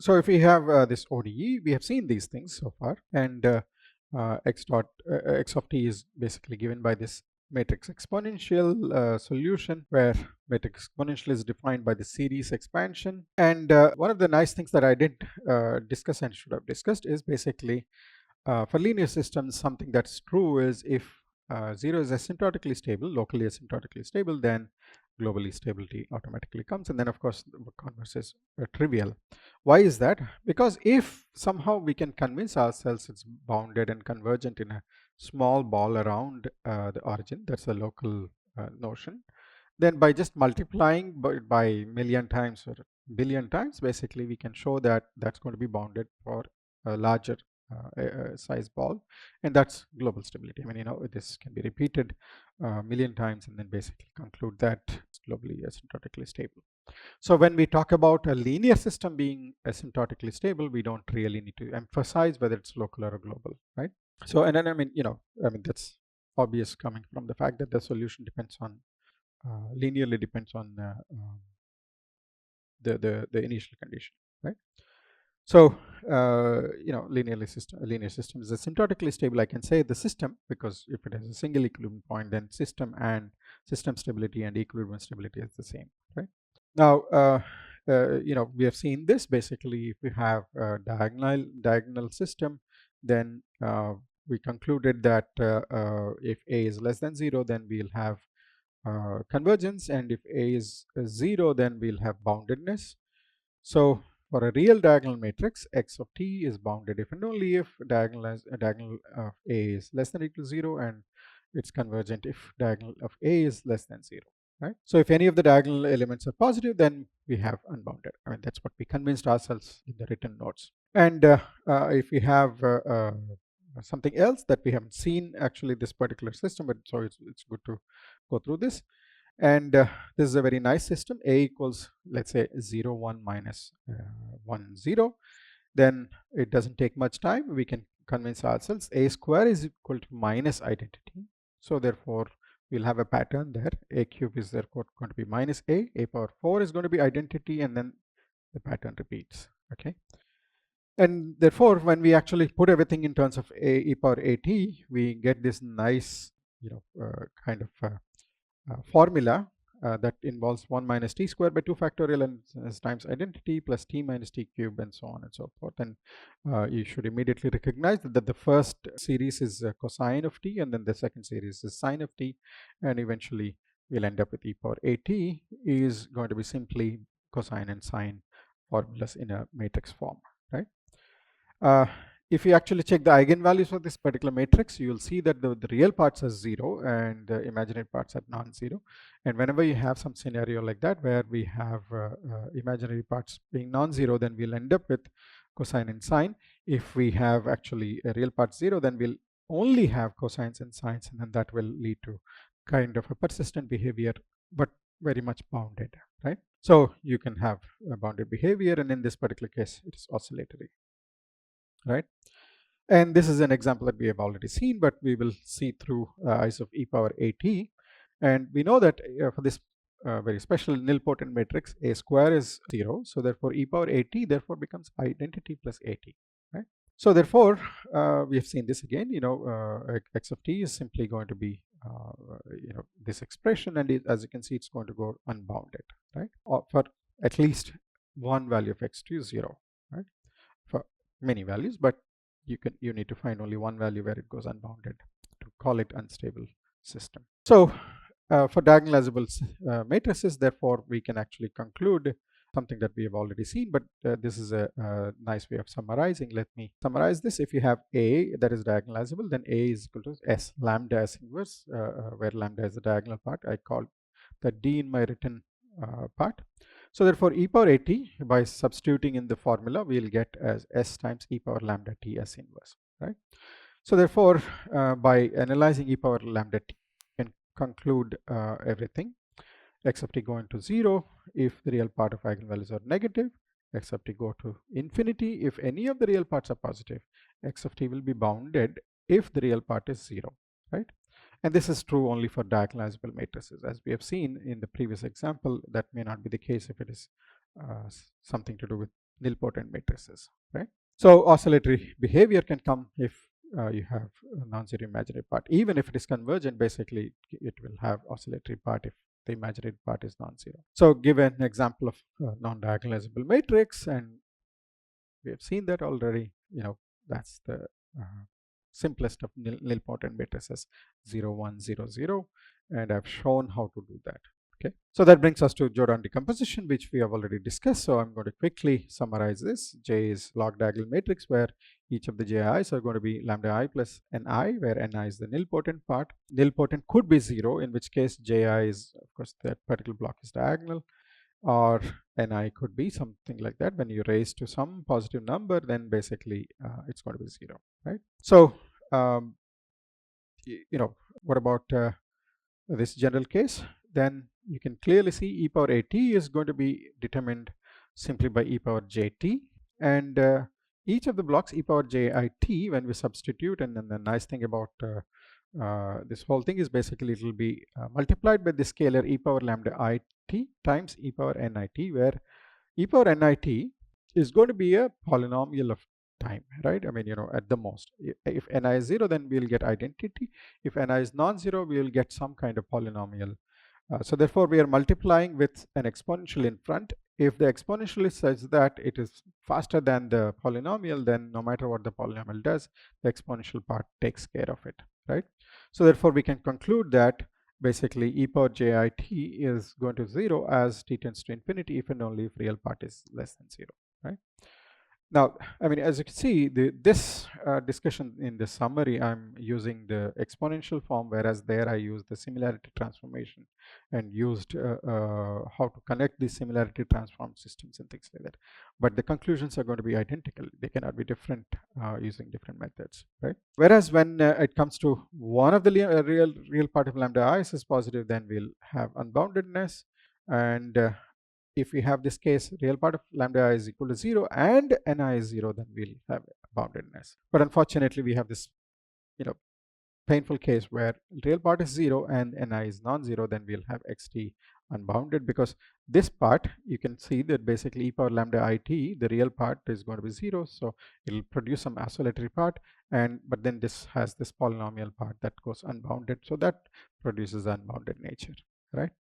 So if we have this ODE, we have seen these things so far, and x of t is basically given by this matrix exponential solution, where matrix exponential is defined by the series expansion. And one of the nice things that I didn't discuss and should have discussed is basically for linear systems, something that's true is if 0 is asymptotically stable, locally asymptotically stable, then globally stability automatically comes, and then of course the converse is trivial. Why is that? Because if somehow we can convince ourselves it's bounded and convergent in a small ball around the origin, that's a local notion, then by just multiplying by million times or billion times, basically we can show that that's going to be bounded for a larger size ball, and that's global stability. I mean, this can be repeated a million times and then basically conclude that it's globally asymptotically stable. So when we talk about a linear system being asymptotically stable, we don't really need to emphasize whether it's local or global, right? So, and then I mean, that's obvious coming from the fact that the solution depends on linearly depends on the initial condition, right? So linear system is asymptotically stable. I can say the system, because if it has a single equilibrium point, then system stability and equilibrium stability is the same, right? Now we have seen this. Basically, if we have a diagonal system, then we concluded that if a is less than 0, then we'll have convergence, and if a is 0, then we'll have boundedness. So for a real diagonal matrix, x of t is bounded if and only if diagonal of a is less than or equal to 0, and it's convergent if diagonal of a is less than 0. Right? So if any of the diagonal elements are positive, then we have unbounded. I mean, that's what we convinced ourselves in the written notes. And if we have something else that we haven't seen actually this particular system, but so it's good to go through this. And this is a very nice system. A equals, let's say, 0 1 minus 1 0. Then it doesn't take much time. We can convince ourselves a square is equal to minus identity. So therefore we'll have a pattern there. A cube is therefore going to be minus a power 4 is going to be identity, and then the pattern repeats. Okay. And therefore, when we actually put everything in terms of e power at, we get this nice, kind of formula that involves 1 minus t squared by 2 factorial and times identity plus t minus t cube and so on and so forth. And you should immediately recognize that the first series is cosine of t, and then the second series is sine of t, and eventually we'll end up with e power at is going to be simply cosine and sine formulas in a matrix form, right? If you actually check the eigenvalues for this particular matrix, you will see that the real parts are 0 and the imaginary parts are non-zero. And whenever you have some scenario like that where we have imaginary parts being non-zero, then we'll end up with cosine and sine. If we have actually a real part 0, then we'll only have cosines and sines, and then that will lead to kind of a persistent behavior, but very much bounded, right? So you can have a bounded behavior, and in this particular case, it is oscillatory. Right, and this is an example that we have already seen, but we will see through eyes of e power at, and we know that for this very special nilpotent matrix, a square is 0, so therefore e power at therefore becomes identity plus at, right? So therefore we have seen this again. X of t is simply going to be this expression, and as you can see, it's going to go unbounded, right? Or for at least one value of x2 is 0, right? For many values, but you need to find only one value where it goes unbounded to call it unstable system. So for diagonalizable matrices, therefore we can actually conclude something that we have already seen, but this is a nice way of summarizing. Let me summarize this. If you have a that is diagonalizable, then a is equal to s lambda s inverse, where lambda is the diagonal part. I called the d in my written part. So therefore e power at, by substituting in the formula, we'll get as s times e power lambda t s inverse, right? So therefore by analyzing e power lambda t, you can conclude everything. X of t going to 0 if the real part of eigenvalues are negative, x of t go to infinity if any of the real parts are positive, x of t will be bounded if the real part is 0, right? And this is true only for diagonalizable matrices. As we have seen in the previous example, that may not be the case if it is something to do with nilpotent matrices, right? So oscillatory behavior can come if you have a non-zero imaginary part. Even if it is convergent, basically it will have oscillatory part if the imaginary part is non-zero. So give an example of non-diagonalizable matrix, and we have seen that already. That's the simplest of nilpotent matrices, 0 1 0 0, and I've shown how to do that. Okay, so that brings us to Jordan decomposition, which we have already discussed. So I'm going to quickly summarize this. J is log diagonal matrix where each of the ji's are going to be lambda I plus ni, where ni is the nilpotent part. Nilpotent could be 0, in which case ji is, of course, that particular block is diagonal, or ni could be something like that. When you raise to some positive number, then basically it's going to be 0, right? So what about this general case? Then you can clearly see e power at is going to be determined simply by e power jt, and each of the blocks e power jit when we substitute. And then the nice thing about this whole thing is basically it will be multiplied by the scalar e power lambda it times e power nit, where e power nit is going to be a polynomial of time, right? I mean, at the most, if ni is 0, then we'll get identity. If ni is non-zero, we will get some kind of polynomial. So therefore, we are multiplying with an exponential in front. If the exponential is such that it is faster than the polynomial, then no matter what the polynomial does, the exponential part takes care of it, right? So therefore, we can conclude that basically e power jit is going to 0 as t tends to infinity if and only if real part is less than 0, right? Now, I mean, as you can see, this discussion in the summary, I'm using the exponential form, whereas there I used the similarity transformation and used how to connect the similarity transform systems and things like that. But the conclusions are going to be identical. They cannot be different using different methods, right? Whereas when it comes to one of the real part of lambda I is positive, then we'll have unboundedness. And if we have this case, real part of lambda I is equal to 0 and ni is 0, then we'll have boundedness. But unfortunately, we have this painful case where real part is 0 and ni is non-zero, then we'll have xt unbounded, because this part, you can see that basically e power lambda it, the real part is going to be 0, so it'll produce some oscillatory part, but then this has this polynomial part that goes unbounded, so that produces unbounded nature, right?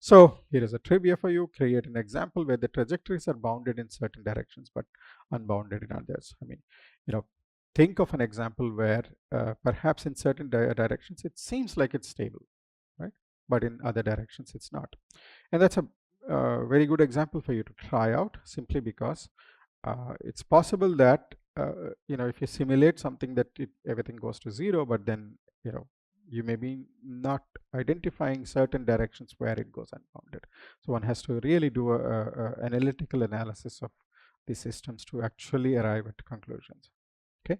So here is a trivia for you. Create an example where the trajectories are bounded in certain directions but unbounded in others. I mean, think of an example where perhaps in certain directions it seems like it's stable, right? But in other directions it's not. And that's a very good example for you to try out, simply because it's possible that if you simulate something that everything goes to 0, but then you may be not identifying certain directions where it goes unbounded. So one has to really do a analytical analysis of the systems to actually arrive at conclusions. Okay,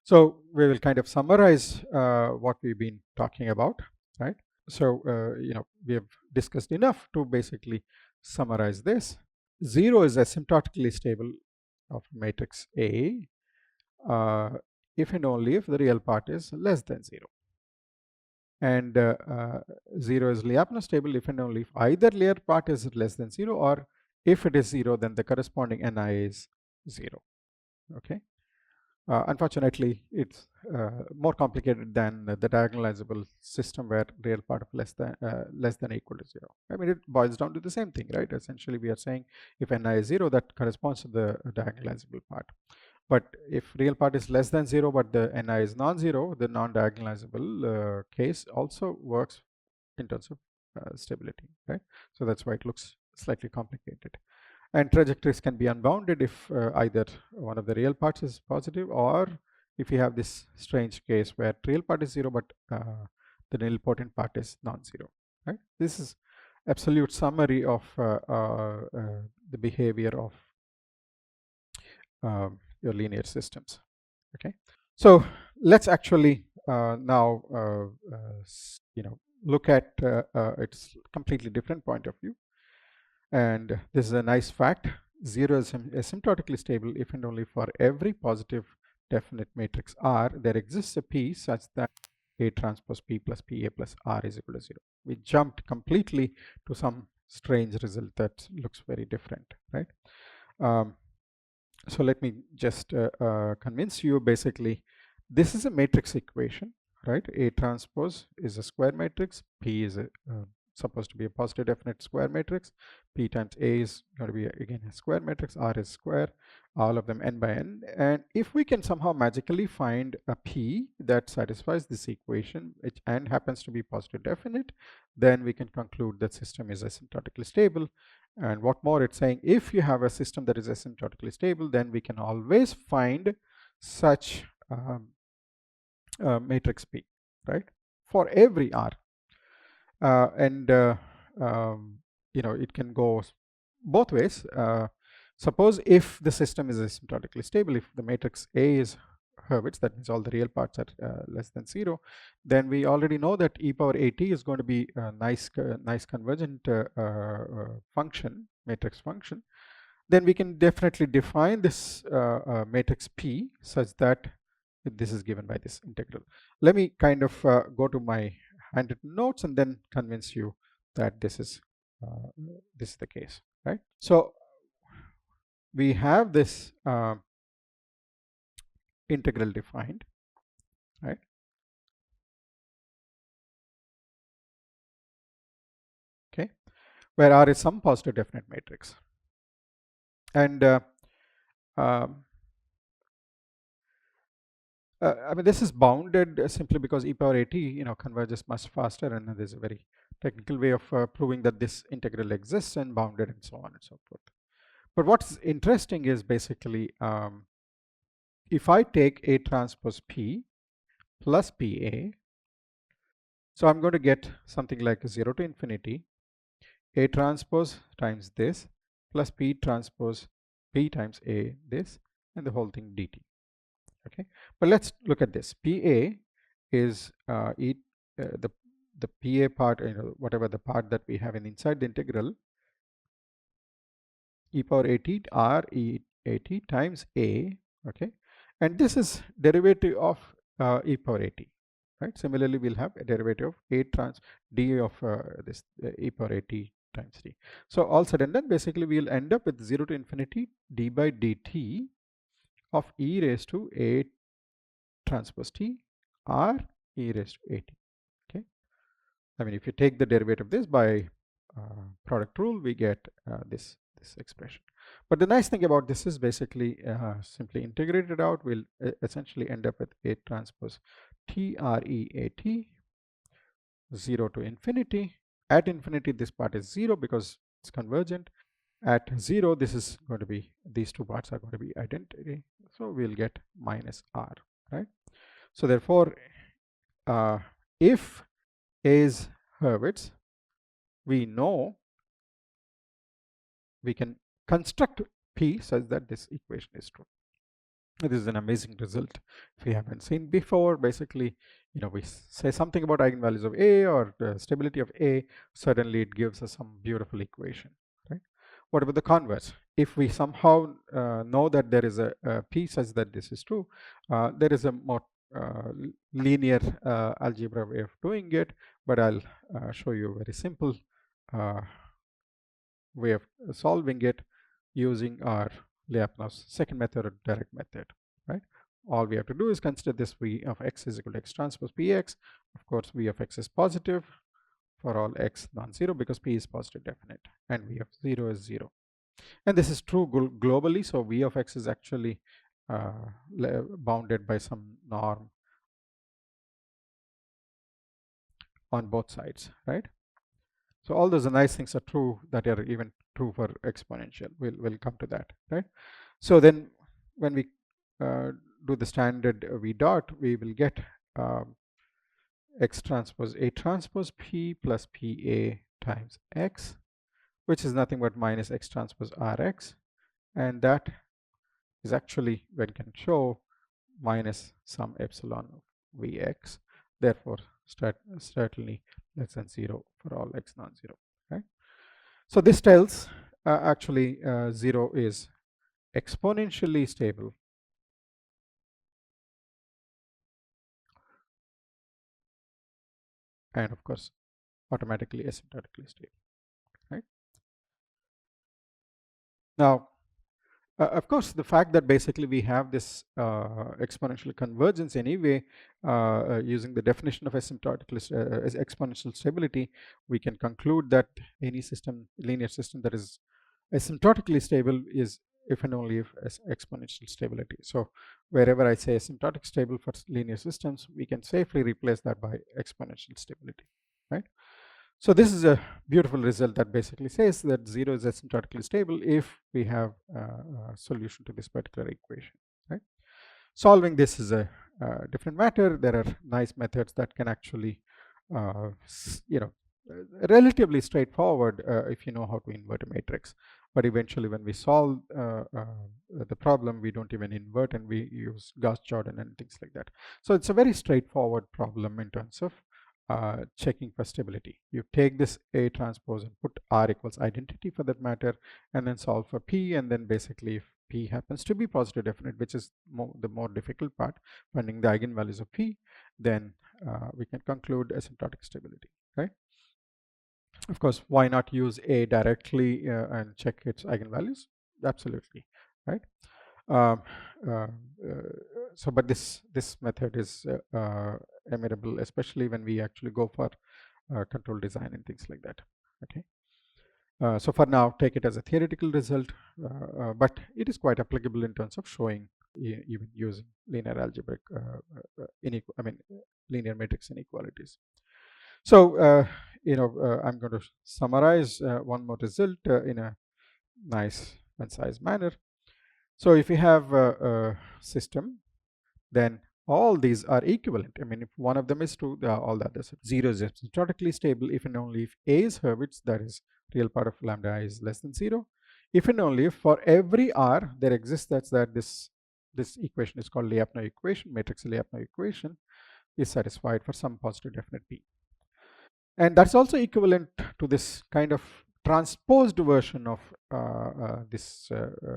so we will kind of summarize what we've been talking about, right? So we have discussed enough to basically summarize this. 0 is asymptotically stable of matrix A if and only if the real part is less than 0. And 0 is Lyapunov stable if and only if either real part is less than 0, or if it is 0, then the corresponding ni is 0. Okay. Unfortunately, it's more complicated than the diagonalizable system where real part of less than equal to 0. I mean, it boils down to the same thing, right? Essentially, we are saying if ni is 0, that corresponds to the diagonalizable part. But if real part is less than 0, but the ni is non-zero, the non-diagonalizable case also works in terms of stability, right? So that's why it looks slightly complicated. And trajectories can be unbounded if either one of the real parts is positive, or if you have this strange case where real part is 0, but the nilpotent part is non-zero, right? This is absolute summary of the behavior of your linear systems. Okay, so let's actually now look at its completely different point of view. And this is a nice fact. 0 is asymptotically stable if and only for every positive definite matrix R there exists a P such that A transpose P plus PA plus R is equal to 0. We jumped completely to some strange result that looks very different, right? So let me just convince you. Basically, this is a matrix equation, right? A transpose is a square matrix. P is supposed to be a positive definite square matrix. P times A is going to be again a square matrix. R is square. All of them n by n. And if we can somehow magically find a P that satisfies this equation, which and happens to be positive definite, then we can conclude that system is asymptotically stable. And what more, it's saying if you have a system that is asymptotically stable, then we can always find such matrix P, right, for every R. And you know, it can go both ways. Suppose if the system is asymptotically stable, if the matrix A is Hurwitz, that means all the real parts are less than 0, then we already know that e power at is going to be a nice convergent function, matrix function. Then we can definitely define this matrix P such that this is given by this integral. Let me kind of go to my handwritten notes and then convince you that this is the case, right? So we have this integral defined, right? Okay, where R is some positive definite matrix, and um, I mean, this is bounded simply because e power at, you know, converges much faster, and there's a very technical way of proving that this integral exists and bounded and so on and so forth. But what's interesting is basically if I take A transpose P plus PA, so I'm going to get something like 0 to infinity A transpose times this plus P transpose P times A this, and the whole thing dt. Okay, but let's look at this. PA is the PA part, you know, whatever the part that we have inside the integral, e power at r e at times A. Okay, and this is derivative of e power at, right? Similarly, we'll have a derivative of A trans d of this e power at times d. So all said and done, basically we'll end up with 0 to infinity d by dt of e raised to A transpose t r e raised to at. Okay, I mean, if you take the derivative of this by product rule, we get this expression. But the nice thing about this is basically simply integrate it out, we'll essentially end up with A transpose t r e a t 0 to infinity. At infinity, this part is 0 because it's convergent. At 0, this is going to be, these two parts are going to be identity, so we'll get minus r, right? So therefore, if A is Hurwitz, we know we can construct P such that this equation is true. This is an amazing result. If we haven't seen before, basically, you know, we say something about eigenvalues of A or the stability of A, suddenly it gives us some beautiful equation, right? What about the converse? If we somehow know that there is a P such that this is true, there is a more linear algebra way of doing it, but I'll show you a very simple way of solving it using our Lyapunov's second method or direct method, right? All we have to do is consider this v of x is equal to x transpose px. Of course, v of x is positive for all x non-zero because p is positive definite, and v of 0 is 0. And this is true globally, so v of x is actually bounded by some norm on both sides, right? So all those nice things are true that are even true for exponential. We'll come to that, right? So then when we do the standard v dot, we will get x transpose A transpose P plus PA times x, which is nothing but minus x transpose Rx, and that is actually, when can show, minus some epsilon of Vx, therefore certainly less than 0 for all x non-zero, right? So this tells actually 0 is exponentially stable, and of course automatically asymptotically stable, right? Now Of course, the fact that basically we have this exponential convergence anyway, using the definition of asymptotically as exponential stability, we can conclude that any system, linear system that is asymptotically stable is if and only if exponential stability. So wherever I say asymptotic stable for linear systems, we can safely replace that by exponential stability, right? So this is a beautiful result that basically says that 0 is asymptotically stable if we have a solution to this particular equation, right? Solving this is a different matter. There are nice methods that can actually, you know, relatively straightforward if you know how to invert a matrix. But eventually when we solve the problem, we don't even invert and we use Gauss-Jordan and things like that. So it's a very straightforward problem in terms of checking for stability. You take this A transpose and put R equals identity for that matter, and then solve for P, and then basically if P happens to be positive definite, which is the more difficult part, finding the eigenvalues of P, then we can conclude asymptotic stability, right? Of course, why not use A directly and check its eigenvalues? Absolutely, right? Um, uh, so, but this method is amenable, especially when we actually go for control design and things like that. Okay. So for now, take it as a theoretical result, but it is quite applicable in terms of showing even using linear algebraic, linear matrix inequalities. So I'm going to summarize one more result in a nice concise manner. So if you have a system, then all these are equivalent. I mean, if one of them is true, all the others are. 0 is asymptotically stable if and only if A is Hurwitz, that is real part of lambda I is less than 0. If and only if for every R there exists that this equation is called Lyapunov equation, matrix Lyapunov equation, is satisfied for some positive definite P. And that's also equivalent to this kind of transposed version of this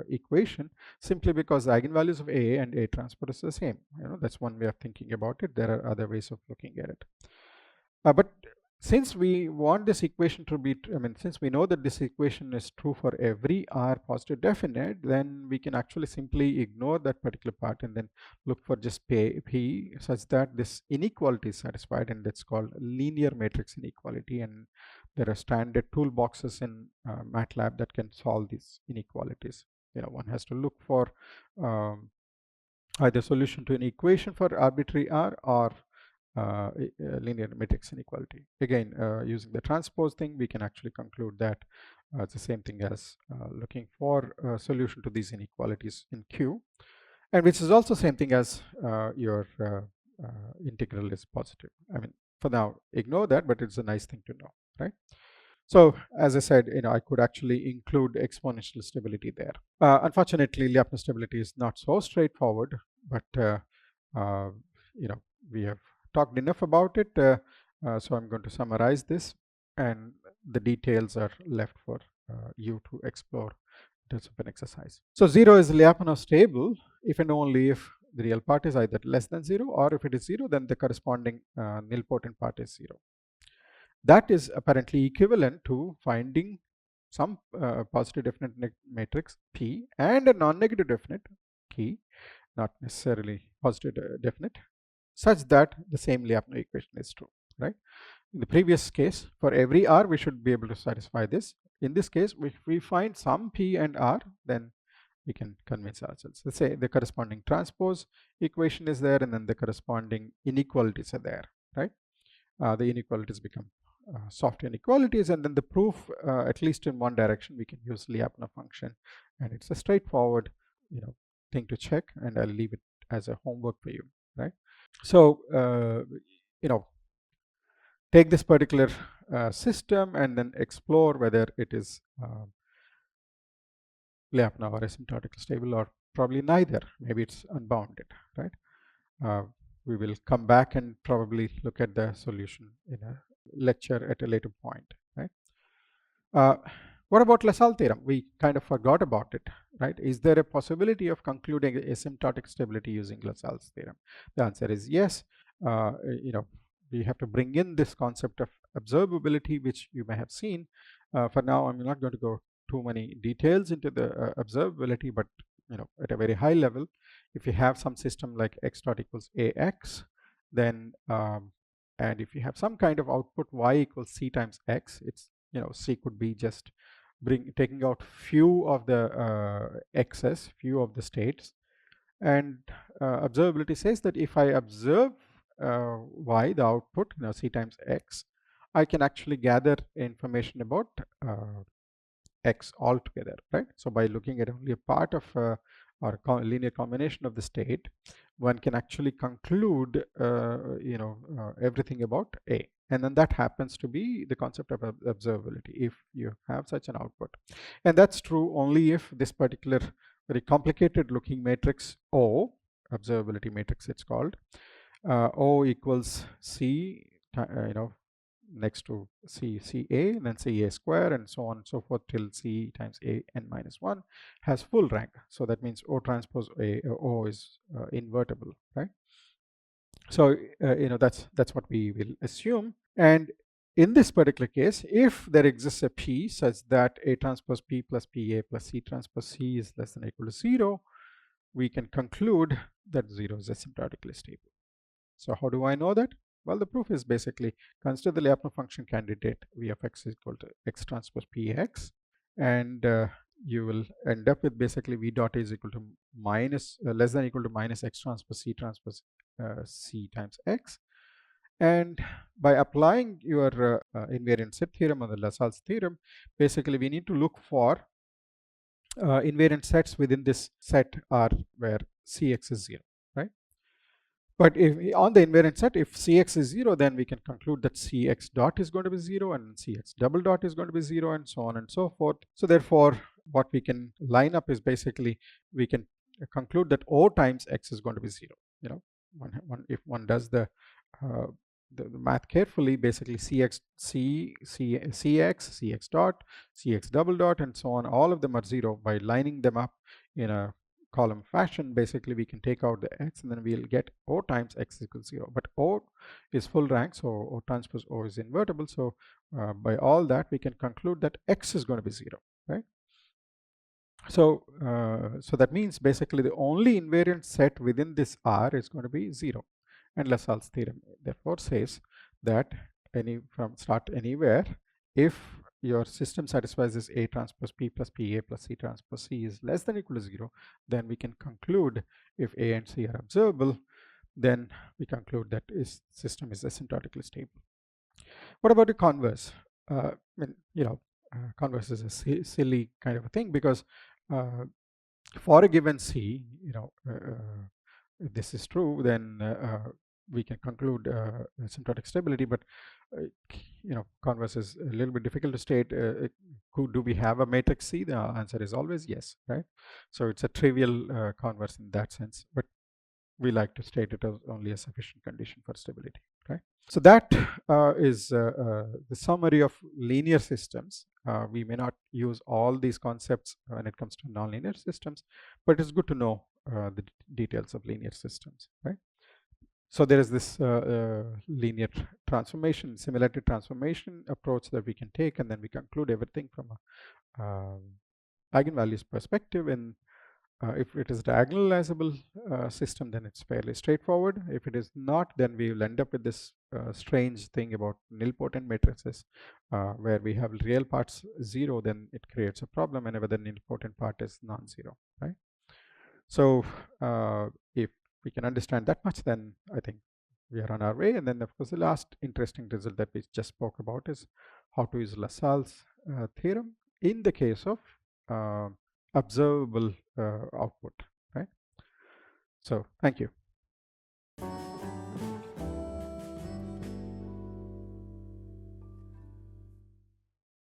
equation, simply because the eigenvalues of A and A transpose is the same. That's one way of thinking about it. There are other ways of looking at it. But since we want this equation to be, since we know that this equation is true for every R positive definite, then we can actually simply ignore that particular part and then look for just P such that this inequality is satisfied, and that's called linear matrix inequality. And there are standard toolboxes in MATLAB that can solve these inequalities. One has to look for either solution to an equation for arbitrary R or linear matrix inequality. Again, using the transpose thing, we can actually conclude that it's the same thing as looking for a solution to these inequalities in Q, and which is also same thing as your integral is positive. For now, ignore that, but it's a nice thing to know, right? So as I said, I could actually include exponential stability there. Unfortunately, Lyapunov stability is not so straightforward, but we have talked enough about it. So I'm going to summarize this, and the details are left for you to explore in terms of an exercise. So 0 is Lyapunov stable if and only if the real part is either less than 0, or if it is 0, then the corresponding nilpotent part is 0. That is apparently equivalent to finding some positive definite matrix P and a non-negative definite P, not necessarily positive definite, such that the same Lyapunov equation is true, right? In the previous case, for every R, we should be able to satisfy this. In this case, if we find some P and R, then we can convince ourselves. Let's say the corresponding transpose equation is there, and then the corresponding inequalities are there, right? The inequalities become soft inequalities, and then the proof, at least in one direction, we can use Lyapunov function, and it's a straightforward thing to check, and I'll leave it as a homework for you, right? So take this particular system and then explore whether it is Lyapunov or asymptotically stable, or probably neither. Maybe it's unbounded, right? We will come back and probably look at the solution in a lecture at a later point, right? What about LaSalle theorem? We kind of forgot about it, right? Is there a possibility of concluding asymptotic stability using LaSalle's theorem? The answer is yes. We have to bring in this concept of observability, which you may have seen. For now, I'm not going to go too many details into the observability, but at a very high level, if you have some system like x dot equals ax, then and if you have some kind of output y equals c times x, it's c could be just taking out few of the x's, few of the states, and observability says that if I observe y, the output, c times x, I can actually gather information about x altogether, right? So by looking at only a part of or linear combination of the state, one can actually conclude everything about A, and then that happens to be the concept of observability if you have such an output. And that's true only if this particular very complicated looking matrix O, observability matrix it's called, O equals C, next to CA, and then CA square, and so on and so forth till C times A n minus 1 has full rank. So that means O transpose O is invertible, right? So that's what we will assume. And in this particular case, if there exists a P such that A transpose P plus PA plus C transpose C is less than or equal to 0, we can conclude that 0 is asymptotically stable. So how do I know that? Well, the proof is basically consider the Lyapunov function candidate v of x is equal to x transpose px, and you will end up with basically v dot is equal to less than or equal to minus x transpose c times x. And by applying your invariant set theorem or the Lassalle's theorem, basically we need to look for invariant sets within this set R where Cx is 0, right? But if on the invariant set, if Cx is 0, then we can conclude that Cx dot is going to be 0 and Cx double dot is going to be 0 and so on and so forth. So therefore, what we can line up is basically we can conclude that O times x is going to be 0. If one does the math carefully, basically Cx dot, Cx double dot, and so on, all of them are 0. By lining them up in a column fashion, basically we can take out the x and then we'll get O times x equals 0. But O is full rank, so O transpose O is invertible. So by all that, we can conclude that x is going to be 0, right? So so that means basically the only invariant set within this R is going to be 0. And Lassalle's theorem therefore says that from start anywhere, if your system satisfies this A transpose P plus PA plus C transpose C is less than or equal to 0, then we can conclude if A and C are observable, then we conclude that this system is asymptotically stable. What about the converse? Converse is a silly kind of a thing, because for a given C, if this is true, then we can conclude asymptotic stability. But converse is a little bit difficult to state. Do we have a matrix C? The answer is always yes, right? So it's a trivial converse in that sense, but we like to state it as only a sufficient condition for stability, right? So that is the summary of linear systems. We may not use all these concepts when it comes to nonlinear systems, but it's good to know the details of linear systems, right? So there is this linear transformation, similarity transformation approach that we can take, and then we conclude everything from a eigenvalues perspective. And if it is diagonalizable system, then it's fairly straightforward. If it is not, then we will end up with this strange thing about nilpotent matrices, where we have real parts 0, then it creates a problem whenever the nilpotent part is non-zero, right? So if we can understand that much, then I think we are on our way. And then of course the last interesting result that we just spoke about is how to use Lassalle's theorem in the case of observable output, right? So thank you.